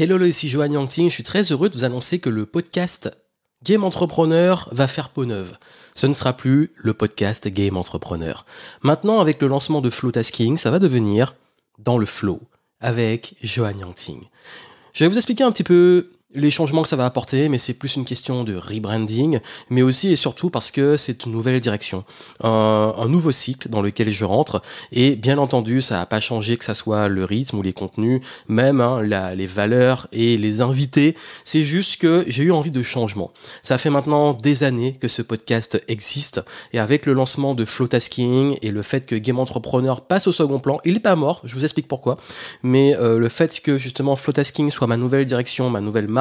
Hello, ici Johan Yangting, je suis très heureux de vous annoncer que le podcast Game Entrepreneur va faire peau neuve. Ce ne sera plus le podcast Game Entrepreneur. Maintenant, avec le lancement de Flow Tasking, ça va devenir Dans le Flow avec Johan Yangting. Je vais vous expliquer un petit peu les changements que ça va apporter, mais c'est plus une question de rebranding, mais aussi et surtout parce que c'est une nouvelle direction, un nouveau cycle dans lequel je rentre, et bien entendu, ça n'a pas changé que ça soit le rythme ou les contenus, même les valeurs et les invités, c'est juste que j'ai eu envie de changement. Ça fait maintenant des années que ce podcast existe, et avec le lancement de Flow Tasking et le fait que Game Entrepreneur passe au second plan, il n'est pas mort, je vous explique pourquoi, mais le fait que justement Flow Tasking soit ma nouvelle direction, ma nouvelle marque,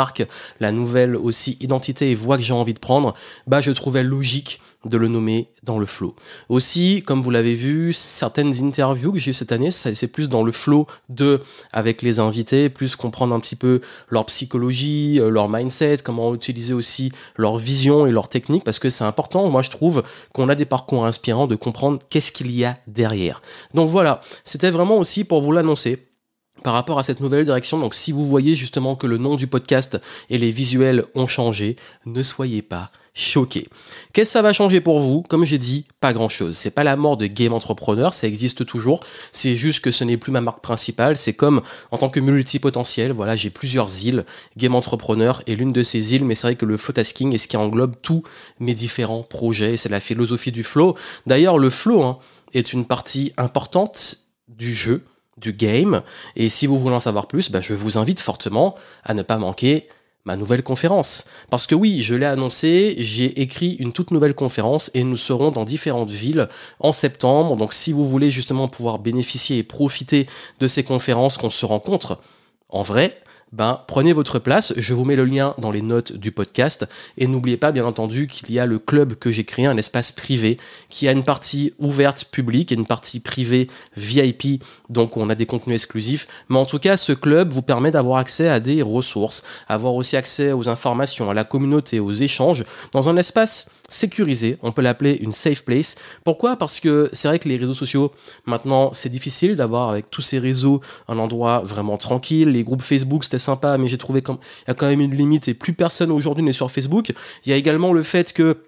la nouvelle aussi identité et voix que j'ai envie de prendre, je trouvais logique de le nommer Dans le Flow. Aussi, comme vous l'avez vu, certaines interviews que j'ai eues cette année, c'est plus dans le flow avec les invités, plus comprendre un petit peu leur psychologie, leur mindset, comment utiliser aussi leur vision et leur technique, parce que c'est important, moi je trouve qu'on a des parcours inspirants de comprendre qu'est-ce qu'il y a derrière. Donc voilà, c'était vraiment aussi pour vous l'annoncer. Par rapport à cette nouvelle direction, donc si vous voyez justement que le nom du podcast et les visuels ont changé, ne soyez pas choqués. Qu'est-ce que ça va changer pour vous? Comme j'ai dit, pas grand-chose. C'est pas la mort de Game Entrepreneur, ça existe toujours. C'est juste que ce n'est plus ma marque principale. C'est comme en tant que multipotentiel, voilà, j'ai plusieurs îles. Game Entrepreneur est l'une de ces îles, mais c'est vrai que le flow tasking est ce qui englobe tous mes différents projets. C'est la philosophie du flow. D'ailleurs, le flow est une partie importante du jeu, du game, et si vous voulez en savoir plus, je vous invite fortement à ne pas manquer ma nouvelle conférence. Parce que oui, je l'ai annoncé, j'ai écrit une toute nouvelle conférence et nous serons dans différentes villes en septembre, donc si vous voulez justement pouvoir bénéficier et profiter de ces conférences, qu'on se rencontre en vrai, prenez votre place, je vous mets le lien dans les notes du podcast et n'oubliez pas bien entendu qu'il y a le club que j'ai créé, un espace privé qui a une partie ouverte publique et une partie privée VIP, donc on a des contenus exclusifs, mais en tout cas ce club vous permet d'avoir accès à des ressources, avoir aussi accès aux informations, à la communauté, aux échanges, dans un espace sécurisé, on peut l'appeler une safe place. Pourquoi? Parce que c'est vrai que les réseaux sociaux, maintenant, c'est difficile d'avoir avec tous ces réseaux un endroit vraiment tranquille. Les groupes Facebook, c'était sympa, mais j'ai trouvé qu'il y a quand même une limite et plus personne aujourd'hui n'est sur Facebook. Il y a également le fait que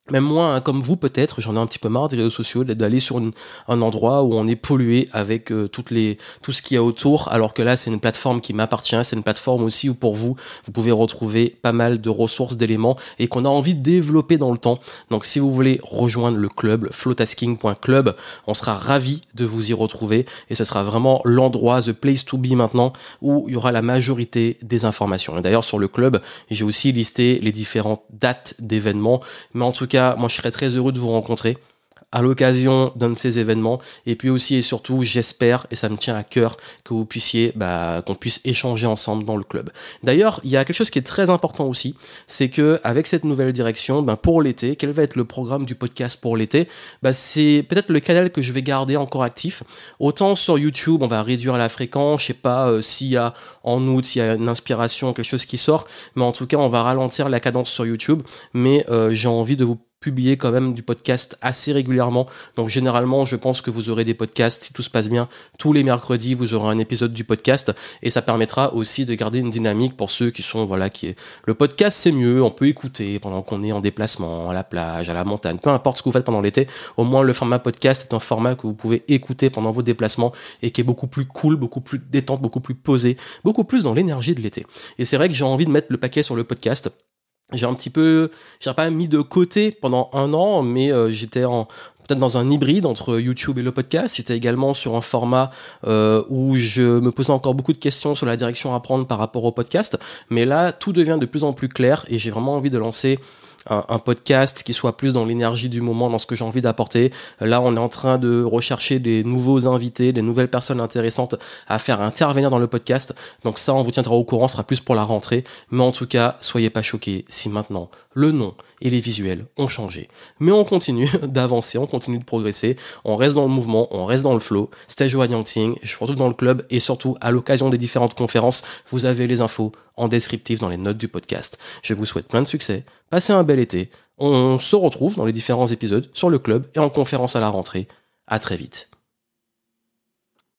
même moi, comme vous peut-être, j'en ai un petit peu marre des réseaux sociaux, d'aller sur un endroit où on est pollué avec tout ce qu'il y a autour, alors que là, c'est une plateforme qui m'appartient, c'est une plateforme aussi où pour vous pouvez retrouver pas mal de ressources, d'éléments, et qu'on a envie de développer dans le temps. Donc si vous voulez rejoindre le club, flowtasking.club, on sera ravis de vous y retrouver, et ce sera vraiment l'endroit, the place to be maintenant, où il y aura la majorité des informations. Et d'ailleurs, sur le club, j'ai aussi listé les différentes dates d'événements, mais en tout cas, moi je serais très heureux de vous rencontrer à l'occasion d'un de ces événements, et puis aussi et surtout j'espère, et ça me tient à cœur, que vous puissiez, qu'on puisse échanger ensemble dans le club. D'ailleurs, il y a quelque chose qui est très important aussi, c'est que avec cette nouvelle direction, pour l'été, quel va être le programme du podcast pour l'été? C'est peut-être le canal que je vais garder encore actif. Autant sur YouTube, on va réduire la fréquence, je sais pas s'il y a en août, s'il y a une inspiration, quelque chose qui sort, mais en tout cas, on va ralentir la cadence sur YouTube, mais j'ai envie de vous publier quand même du podcast assez régulièrement. Donc généralement, je pense que vous aurez des podcasts, si tout se passe bien, tous les mercredis, vous aurez un épisode du podcast, et ça permettra aussi de garder une dynamique pour ceux qui sont, le podcast c'est mieux, on peut écouter pendant qu'on est en déplacement, à la plage, à la montagne, peu importe ce que vous faites pendant l'été, au moins le format podcast est un format que vous pouvez écouter pendant vos déplacements et qui est beaucoup plus cool, beaucoup plus détente, beaucoup plus posé, beaucoup plus dans l'énergie de l'été. Et c'est vrai que j'ai envie de mettre le paquet sur le podcast. J'ai pas mis de côté pendant un an, mais j'étais peut-être dans un hybride entre YouTube et le podcast. C'était également sur un format où je me posais encore beaucoup de questions sur la direction à prendre par rapport au podcast. Mais là, tout devient de plus en plus clair et j'ai vraiment envie de lancer un podcast qui soit plus dans l'énergie du moment, dans ce que j'ai envie d'apporter. Là, on est en train de rechercher des nouveaux invités, des nouvelles personnes intéressantes à faire intervenir dans le podcast. Donc ça, on vous tiendra au courant, ce sera plus pour la rentrée. Mais en tout cas, soyez pas choqués si maintenant le nom et les visuels ont changé. Mais on continue d'avancer, on continue de progresser, on reste dans le mouvement, on reste dans le flow. C'était Johan Yangting, je vous retrouve dans le club et surtout à l'occasion des différentes conférences, vous avez les infos en descriptif dans les notes du podcast. Je vous souhaite plein de succès, passez un bel été, on se retrouve dans les différents épisodes sur le club et en conférence à la rentrée. À très vite.